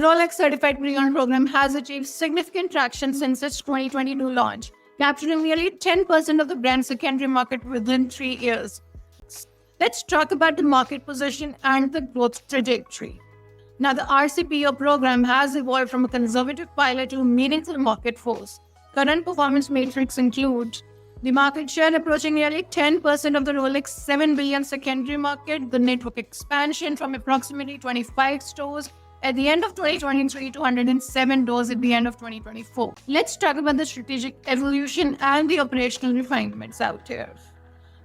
Rolex Certified Pre-Owned program has achieved significant traction since its 2022 launch, capturing nearly 10% of the brand's secondary market within 3 years. Let's talk about the market position and the growth trajectory. Now, the RCPO program has evolved from a conservative pilot to a meaningful market force. Current performance metrics include the market share approaching nearly 10% of the Rolex 7 billion secondary market, the network expansion from approximately 25 stores at the end of 2023 to 107 doors at the end of 2024. Let's talk about the strategic evolution and the operational refinements out here.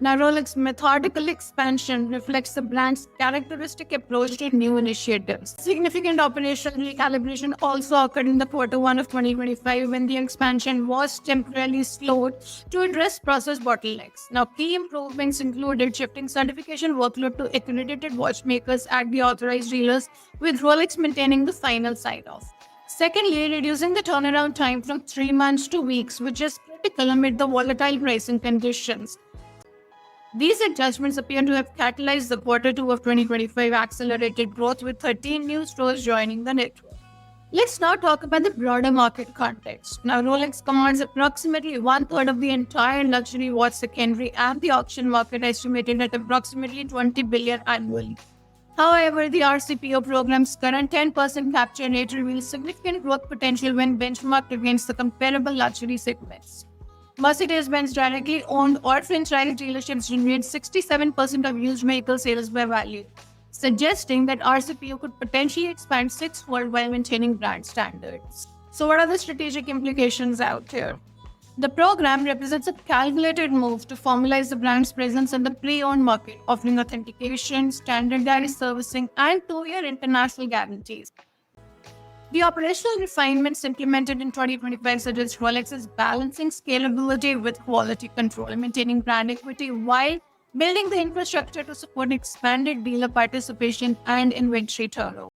Now, Rolex's methodical expansion reflects the brand's characteristic approach to new initiatives. Significant operational recalibration also occurred in the Q1 of 2025 when the expansion was temporarily slowed to address process bottlenecks. Now, key improvements included shifting certification workload to accredited watchmakers at the authorized dealers, with Rolex maintaining the final sign-off. Secondly, reducing the turnaround time from 3 months to weeks, which is critical amid the volatile pricing conditions. These adjustments appear to have catalyzed the Q2 of 2025 accelerated growth, with 13 new stores joining the network. Let's now talk about the broader market context. Now, Rolex commands approximately one-third of the entire luxury watch secondary and the auction market, estimated at approximately 20 billion annually. However, the RCPO program's current 10% capture rate reveals significant growth potential when benchmarked against the comparable luxury segments. Mercedes-Benz directly owned or franchise dealerships generate 67% of used vehicle sales by value, suggesting that RCPO could potentially expand sixfold while maintaining brand standards. So what are the strategic implications out here? The program represents a calculated move to formalize the brand's presence in the pre-owned market, offering authentication, standardized servicing, and 2-year international guarantees. The operational refinements implemented in 2025 suggest Rolex is balancing scalability with quality control, maintaining brand equity while building the infrastructure to support expanded dealer participation and inventory turnover.